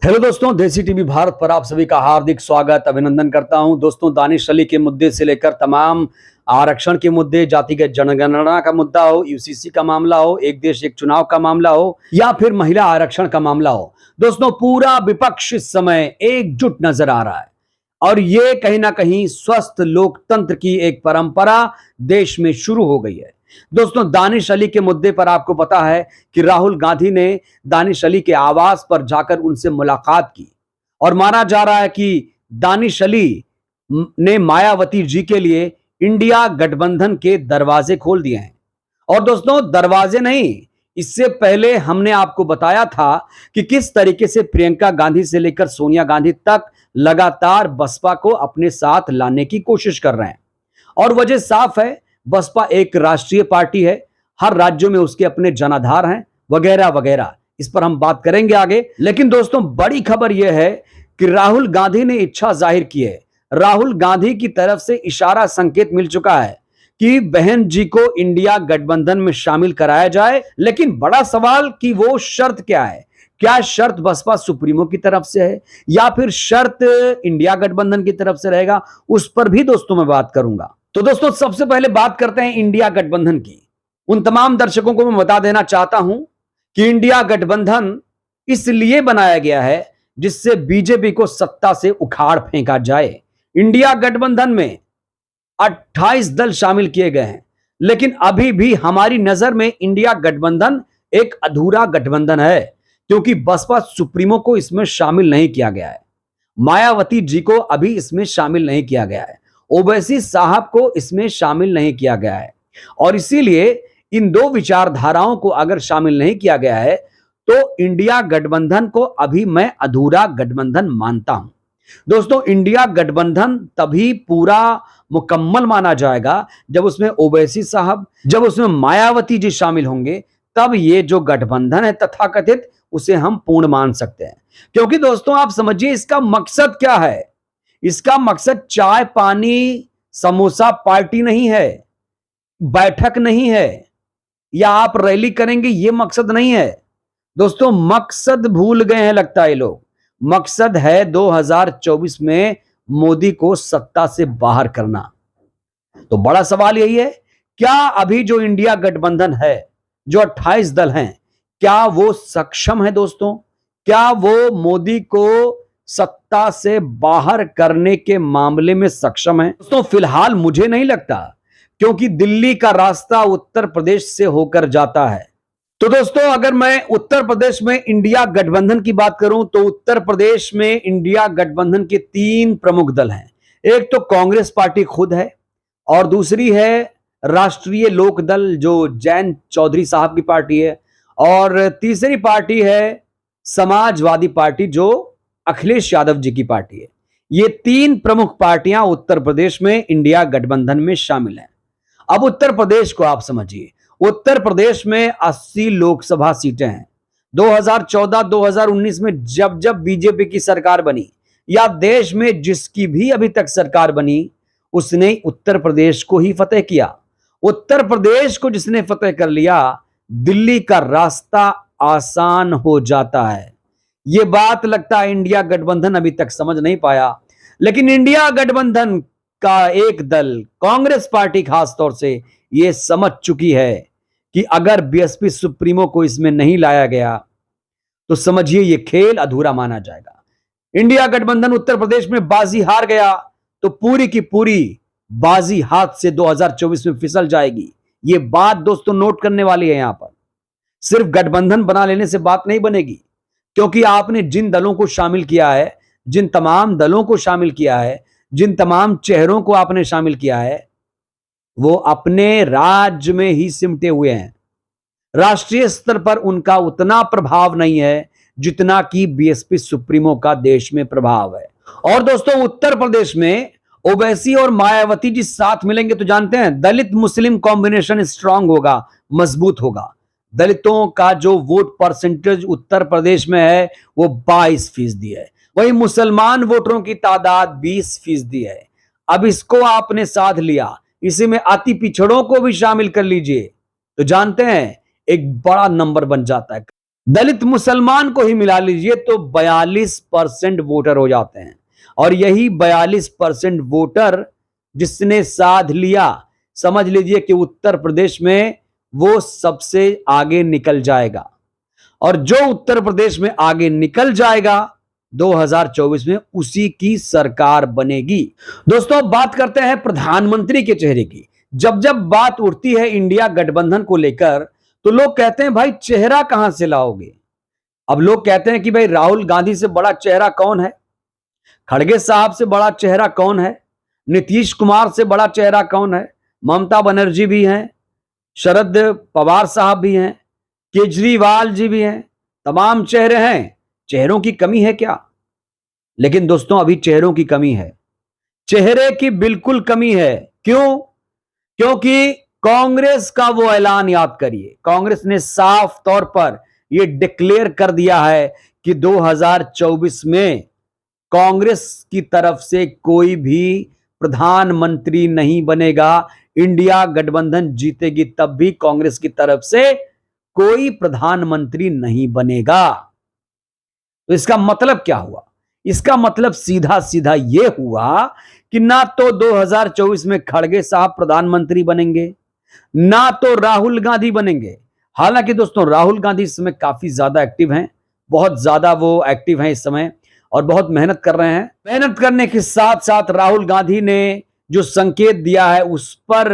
Hello दोस्तों, देसी TV Bharat पर आप सभी का हार्दिक स्वागत अभिनंदन करता हूं। दोस्तों, दानिश अली के मुद्दे से लेकर तमाम आरक्षण के मुद्दे, जातिगत जनगणना का मुद्दा हो, यूसीसी का मामला हो, एक देश एक चुनाव का मामला हो या फिर महिला आरक्षण का मामला हो, दोस्तों पूरा विपक्ष इस समय एकजुट नजर आ रहा है। और ये कहीं ना कहीं स्वस्थ लोकतंत्र की एक परंपरा देश में शुरू हो गई है। दोस्तों, दानिश अली के मुद्दे पर आपको पता है कि राहुल गांधी ने दानिश अली के आवास पर जाकर उनसे मुलाकात की और माना जा रहा है कि दानिश अली ने मायावती जी के लिए इंडिया गठबंधन के दरवाजे खोल दिए हैं। और दोस्तों, दरवाजे नहीं, इससे पहले हमने आपको बताया था कि किस तरीके से प्रियंका गांधी से लेकर सोनिया गांधी तक लगातार बसपा को अपने साथ लाने की कोशिश कर रहे हैं। और वजह साफ है, बसपा एक राष्ट्रीय पार्टी है, हर राज्यों में उसके अपने जनाधार हैं वगैरह वगैरह। इस पर हम बात करेंगे आगे। लेकिन दोस्तों, बड़ी खबर यह है कि राहुल गांधी ने इच्छा जाहिर की है। राहुल गांधी की तरफ से इशारा संकेत मिल चुका है कि बहन जी को इंडिया गठबंधन में शामिल कराया जाए। लेकिन बड़ा सवाल कि वो शर्त क्या है? क्या शर्त बसपा सुप्रीमो की तरफ से है या फिर शर्त इंडिया गठबंधन की तरफ से रहेगा? उस पर भी दोस्तों मैं बात करूंगा। तो दोस्तों, सबसे पहले बात करते हैं इंडिया गठबंधन की। उन तमाम दर्शकों को मैं बता देना चाहता हूं कि इंडिया गठबंधन इसलिए बनाया गया है जिससे बीजेपी को सत्ता से उखाड़ फेंका जाए। इंडिया गठबंधन में 28 दल शामिल किए गए हैं, लेकिन अभी भी हमारी नजर में इंडिया गठबंधन एक अधूरा गठबंधन है, क्योंकि बसपा सुप्रीमो को इसमें शामिल नहीं किया गया है, मायावती जी को अभी इसमें शामिल नहीं किया गया है, ओवैसी साहब को इसमें शामिल नहीं किया गया है। और इसीलिए इन दो विचारधाराओं को अगर शामिल नहीं किया गया है तो इंडिया गठबंधन को अभी मैं अधूरा गठबंधन मानता हूं। दोस्तों, इंडिया गठबंधन तभी पूरा मुकम्मल माना जाएगा जब उसमें ओवैसी साहब, जब उसमें मायावती जी शामिल होंगे, तब ये जो गठबंधन है तथाकथित, उसे हम पूर्ण मान सकते हैं। क्योंकि दोस्तों, आप समझिए इसका मकसद क्या है। इसका मकसद चाय पानी समोसा पार्टी नहीं है, बैठक नहीं है, या आप रैली करेंगे, ये मकसद नहीं है। दोस्तों, मकसद भूल गए हैं लगता है ये लोग। मकसद है 2024 में मोदी को सत्ता से बाहर करना। तो बड़ा सवाल यही है, क्या अभी जो इंडिया गठबंधन है, जो 28 दल हैं, क्या वो सक्षम है? दोस्तों, क्या वो मोदी को सत्ता से बाहर करने के मामले में सक्षम है? दोस्तों, फिलहाल मुझे नहीं लगता, क्योंकि दिल्ली का रास्ता उत्तर प्रदेश से होकर जाता है। तो दोस्तों, अगर मैं उत्तर प्रदेश में इंडिया गठबंधन की बात करूं तो उत्तर प्रदेश में इंडिया गठबंधन के 3 प्रमुख दल हैं। एक तो कांग्रेस पार्टी खुद है, और दूसरी है राष्ट्रीय लोक दल जो जैन चौधरी साहब की पार्टी है, और तीसरी पार्टी है समाजवादी पार्टी जो अखिलेश यादव जी की पार्टी है। ये 3 प्रमुख पार्टियां उत्तर प्रदेश में इंडिया गठबंधन में शामिल हैं। अब उत्तर प्रदेश को आप समझिए। उत्तर प्रदेश में 80 लोकसभा सीटें हैं। 2014-2019 में जब जब बीजेपी की सरकार बनी, या देश में जिसकी भी अभी तक सरकार बनी, उसने उत्तर प्रदेश को ही फतेह किया। उत्तर प्रदेश को जिसने फतेह कर लिया, दिल्ली का रास्ता आसान हो जाता है। यह बात लगता है इंडिया गठबंधन अभी तक समझ नहीं पाया। लेकिन इंडिया गठबंधन का एक दल, कांग्रेस पार्टी खास तौर से, यह समझ चुकी है कि अगर बीएसपी सुप्रीमो को इसमें नहीं लाया गया तो समझिए यह खेल अधूरा माना जाएगा। इंडिया गठबंधन उत्तर प्रदेश में बाजी हार गया तो पूरी की पूरी बाजी हाथ से 2024 में फिसल जाएगी। यह बात दोस्तों नोट करने वाली है। यहां पर सिर्फ गठबंधन बना लेने से बात नहीं बनेगी, क्योंकि आपने जिन दलों को शामिल किया है, जिन तमाम दलों को शामिल किया है, जिन तमाम चेहरों को आपने शामिल किया है, वो अपने राज्य में ही सिमटे हुए हैं। राष्ट्रीय स्तर पर उनका उतना प्रभाव नहीं है जितना कि बीएसपी सुप्रीमो का देश में प्रभाव है। और दोस्तों, उत्तर प्रदेश में ओवैसी और मायावती जी साथ मिलेंगे तो जानते हैं दलित मुस्लिम कॉम्बिनेशन स्ट्रांग होगा, मजबूत होगा। दलितों का जो वोट परसेंटेज उत्तर प्रदेश में है वो 22% है, वही मुसलमान वोटरों की तादाद 20% है। अब इसको आपने साध लिया, इसी में अति पिछड़ों को भी शामिल कर लीजिए, तो जानते हैं एक बड़ा नंबर बन जाता है। दलित मुसलमान को ही मिला लीजिए तो 42% वोटर हो जाते हैं। और यही 42% वोटर जिसने साध लिया, समझ लीजिए कि उत्तर प्रदेश में वो सबसे आगे निकल जाएगा। और जो उत्तर प्रदेश में आगे निकल जाएगा 2024 में, उसी की सरकार बनेगी। दोस्तों, अब बात करते हैं प्रधानमंत्री के चेहरे की। जब जब बात उठती है इंडिया गठबंधन को लेकर, तो लोग कहते हैं भाई चेहरा कहां से लाओगे। अब लोग कहते हैं कि भाई राहुल गांधी से बड़ा चेहरा कौन है, खड़गे साहब से बड़ा चेहरा कौन है, नीतीश कुमार से बड़ा चेहरा कौन है, ममता बनर्जी भी हैं, शरद पवार साहब भी हैं, केजरीवाल जी भी हैं, तमाम चेहरे हैं। चेहरों की कमी है क्या? लेकिन दोस्तों, अभी चेहरों की कमी है, चेहरे की बिल्कुल कमी है। क्यों? क्योंकि कांग्रेस का वो ऐलान याद करिए। कांग्रेस ने साफ तौर पर यह डिक्लेयर कर दिया है कि 2024 में कांग्रेस की तरफ से कोई भी प्रधानमंत्री नहीं बनेगा। इंडिया गठबंधन जीतेगी तब भी कांग्रेस की तरफ से कोई प्रधानमंत्री नहीं बनेगा। तो इसका मतलब क्या हुआ? इसका मतलब सीधा सीधा यह हुआ कि ना तो 2024 में खड़गे साहब प्रधानमंत्री बनेंगे, ना तो राहुल गांधी बनेंगे। हालांकि दोस्तों, राहुल गांधी इस समय काफी ज्यादा एक्टिव हैं, बहुत ज्यादा वो एक्टिव हैं इस समय और बहुत मेहनत कर रहे हैं। मेहनत करने के साथ साथ राहुल गांधी ने जो संकेत दिया है उस पर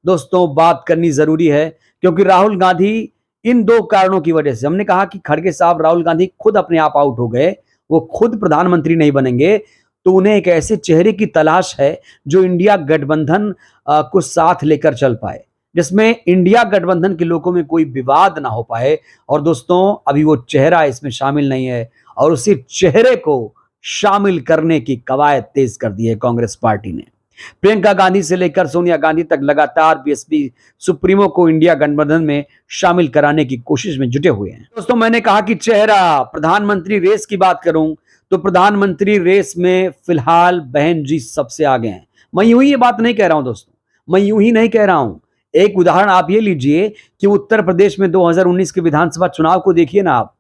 दोस्तों बात करनी जरूरी है, क्योंकि राहुल गांधी इन दो कारणों की वजह से, हमने कहा कि खड़गे साहब राहुल गांधी खुद अपने आप आउट हो गए, वो खुद प्रधानमंत्री नहीं बनेंगे, तो उन्हें एक ऐसे चेहरे की तलाश है जो इंडिया गठबंधन को साथ लेकर चल पाए, जिसमें इंडिया गठबंधन के लोगों में कोई विवाद ना हो पाए। और दोस्तों, अभी वो चेहरा इसमें शामिल नहीं है और उसी चेहरे को शामिल करने की कवायद तेज कर दी है कांग्रेस पार्टी ने। प्रियंका गांधी से लेकर सोनिया गांधी तक लगातार बीएसपी सुप्रीमो को इंडिया गठबंधन में शामिल कराने की कोशिश में जुटे हुए हैं। दोस्तों, मैंने कहा कि चेहरा, प्रधानमंत्री रेस की बात करूं तो प्रधानमंत्री रेस में फिलहाल बहन जी सबसे आगे हैं। मैं यूं ही ये बात नहीं कह रहा हूं दोस्तों, मैं यूं ही नहीं कह रहा हूं। एक उदाहरण आप ये लीजिए कि उत्तर प्रदेश में 2019 के विधानसभा चुनाव को देखिए ना आप।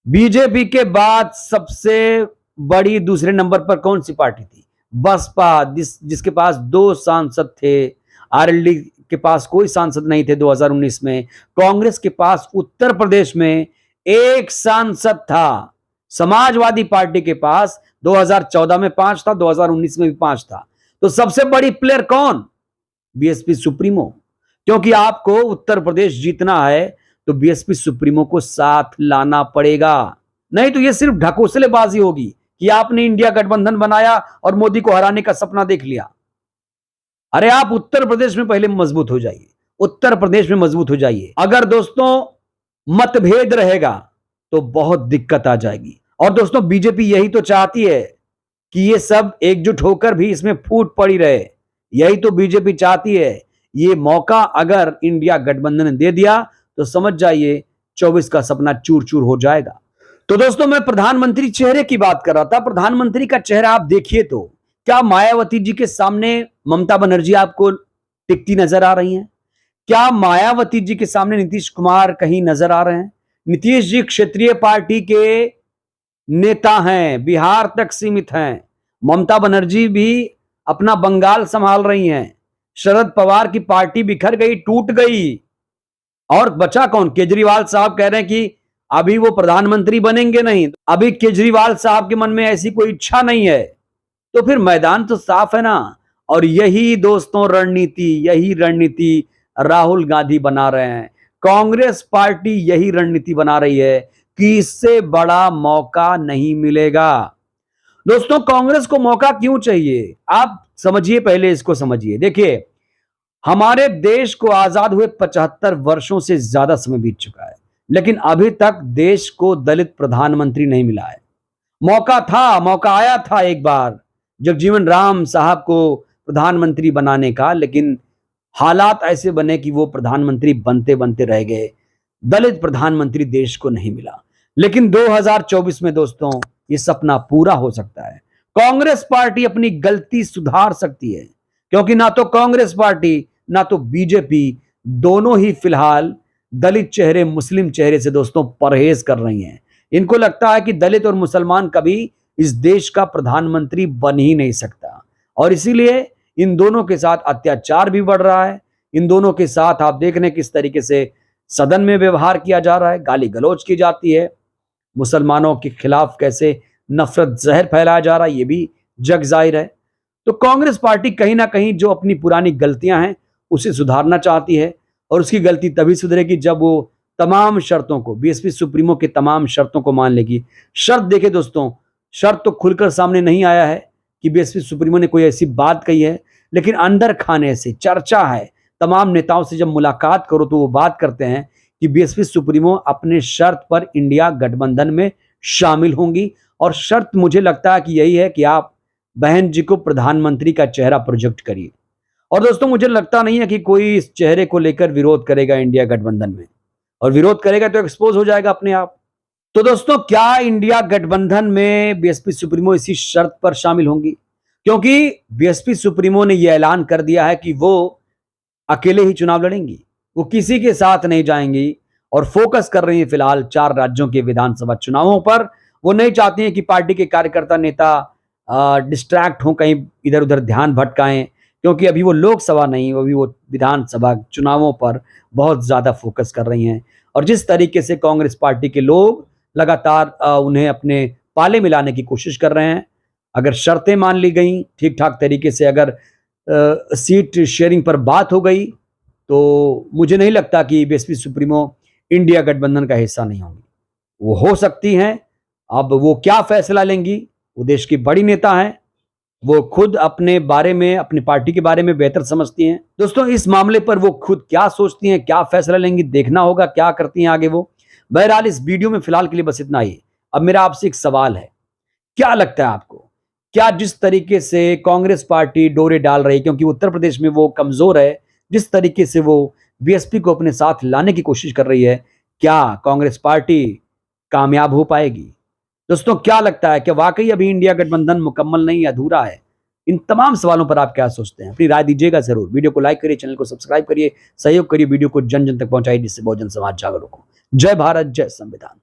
बीजेपी के बाद सबसे बड़ी दूसरे नंबर पर कौन सी पार्टी थी? बसपा, जिसके पास 2 सांसद थे। आरएलडी के पास कोई सांसद नहीं थे 2019 में। कांग्रेस के पास उत्तर प्रदेश में 1 सांसद था। समाजवादी पार्टी के पास 2014 में 5 था, 2019 में भी 5 था। तो सबसे बड़ी प्लेयर कौन? BSP supremo. क्योंकि आपको उत्तर प्रदेश जीतना है तो बीएसपी सुप्रीमो को साथ लाना पड़ेगा, नहीं तो यह सिर्फ ढकोसलेबाजी होगी कि आपने इंडिया गठबंधन बनाया और मोदी को हराने का सपना देख लिया। अरे आप उत्तर प्रदेश में पहले मजबूत हो जाइए, उत्तर प्रदेश में मजबूत हो जाइए। अगर दोस्तों मतभेद रहेगा तो बहुत दिक्कत आ जाएगी। और दोस्तों, बीजेपी यही तो चाहती है कि ये सब एकजुट होकर भी इसमें फूट पड़ी रहे। यही तो बीजेपी चाहती है। ये मौका अगर इंडिया गठबंधन ने दे दिया तो समझ जाइए 24 का सपना चूर चूर हो जाएगा। तो दोस्तों, मैं प्रधानमंत्री चेहरे की बात कर रहा था। प्रधानमंत्री का चेहरा आप देखिए तो क्या मायावती जी के सामने ममता बनर्जी आपको टिकती नजर आ रही हैं? क्या मायावती जी के सामने नीतीश कुमार कहीं नजर आ रहे हैं? नीतीश जी क्षेत्रीय पार्टी के नेता हैं, बिहार तक सीमित हैं। ममता बनर्जी भी अपना बंगाल संभाल रही हैं। शरद पवार की पार्टी बिखर गई, टूट गई, और बचा कौन? केजरीवाल साहब कह रहे हैं कि अभी वो प्रधानमंत्री बनेंगे नहीं। अभी केजरीवाल साहब के मन में ऐसी कोई इच्छा नहीं है। तो फिर मैदान तो साफ है ना। और यही दोस्तों यही रणनीति राहुल गांधी बना रहे हैं। कांग्रेस पार्टी यही रणनीति बना रही है कि इससे बड़ा मौका नहीं मिलेगा। दोस्तों, कांग्रेस को मौका क्यों चाहिए? आप समझिए, पहले इसको समझिए। देखिए, हमारे देश को आजाद हुए 75 वर्षों से ज्यादा समय बीत चुका है, लेकिन अभी तक देश को दलित प्रधानमंत्री नहीं मिला है। मौका आया था एक बार जगजीवन राम साहब को प्रधानमंत्री बनाने का, लेकिन हालात ऐसे बने कि वो प्रधानमंत्री बनते बनते रह गए। दलित प्रधानमंत्री देश को नहीं मिला। लेकिन 2024 में दोस्तों ये सपना पूरा हो सकता है। कांग्रेस पार्टी अपनी गलती सुधार सकती है, क्योंकि ना तो कांग्रेस पार्टी ना तो बीजेपी दोनों ही फिलहाल दलित चेहरे, मुस्लिम चेहरे से दोस्तों परहेज कर रही हैं। इनको लगता है कि दलित और मुसलमान कभी इस देश का प्रधानमंत्री बन ही नहीं सकता, और इसीलिए इन दोनों के साथ अत्याचार भी बढ़ रहा है। इन दोनों के साथ आप देख रहे हैं किस तरीके से सदन में व्यवहार किया जा रहा है, गाली गलौज की जाती है, मुसलमानों के खिलाफ कैसे नफरत जहर फैलाया जा रहा है, ये भी जग जाहिर है। तो कांग्रेस पार्टी कहीं ना कहीं जो अपनी पुरानी गलतियां हैं उसे सुधारना चाहती है, और उसकी गलती तभी सुधरेगी जब वो तमाम शर्तों को, बीएसपी सुप्रीमो की तमाम शर्तों को मान लेगी। शर्त देखे दोस्तों, शर्त तो खुलकर सामने नहीं आया है कि बीएसपी सुप्रीमो ने कोई ऐसी बात कही है, लेकिन अंदर खाने से चर्चा है। तमाम नेताओं से जब मुलाकात करो तो वो बात करते हैं कि बीएसपी सुप्रीमो अपने शर्त पर इंडिया गठबंधन में शामिल होंगी, और शर्त मुझे लगता है कि यही है कि आप बहन जी को प्रधानमंत्री का चेहरा प्रोजेक्ट करिए। और दोस्तों मुझे लगता नहीं है कि कोई इस चेहरे को लेकर विरोध करेगा इंडिया गठबंधन में, और विरोध करेगा तो एक्सपोज हो जाएगा अपने आप। तो दोस्तों क्या इंडिया गठबंधन में बीएसपी सुप्रीमो इसी शर्त पर शामिल होंगी? क्योंकि बीएसपी सुप्रीमो ने यह ऐलान कर दिया है कि वो अकेले ही चुनाव लड़ेंगी, वो किसी के साथ नहीं जाएंगी, और फोकस कर रही है फिलहाल 4 राज्यों के विधानसभा चुनावों पर। वो नहीं चाहती हैं कि पार्टी के कार्यकर्ता नेता डिस्ट्रैक्ट हों, कहीं इधर उधर ध्यान भटकाएं, क्योंकि अभी वो लोकसभा नहीं, अभी वो विधानसभा चुनावों पर बहुत ज्यादा फोकस कर रही हैं। और जिस तरीके से कांग्रेस पार्टी के लोग लगातार उन्हें अपने पाले में लाने की कोशिश कर रहे हैं, अगर शर्तें मान ली गई ठीक ठाक तरीके से, अगर सीट शेयरिंग पर बात हो गई, तो मुझे नहीं लगता कि बीएसपी सुप्रीमो इंडिया गठबंधन का हिस्सा नहीं होंगी। वो हो सकती हैं। अब वो क्या फैसला लेंगी, वो देश की बड़ी नेता हैं, वो खुद अपने बारे में, अपनी पार्टी के बारे में बेहतर समझती हैं। दोस्तों इस मामले पर वो खुद क्या सोचती हैं, क्या फैसला लेंगी, देखना होगा क्या करती हैं आगे वो। बहरहाल इस वीडियो में फिलहाल के लिए बस इतना ही। अब मेरा आपसे एक सवाल है, क्या लगता है आपको, क्या जिस तरीके से कांग्रेस पार्टी डोरे डाल रही है, क्योंकि उत्तर प्रदेश में वो कमजोर है, जिस तरीके से वो बीएसपी को अपने साथ लाने की कोशिश कर रही है, क्या कांग्रेस पार्टी कामयाब हो पाएगी? दोस्तों क्या लगता है कि वाकई अभी इंडिया गठबंधन मुकम्मल नहीं, अधूरा है? इन तमाम सवालों पर आप क्या सोचते हैं? अपनी राय दीजिएगा जरूर। वीडियो को लाइक करिए, चैनल को सब्सक्राइब करिए, सहयोग करिए, वीडियो को जन जन तक पहुंचाइए, जिससे बहुजन समाज जागरूक हो। जय भारत, जय संविधान।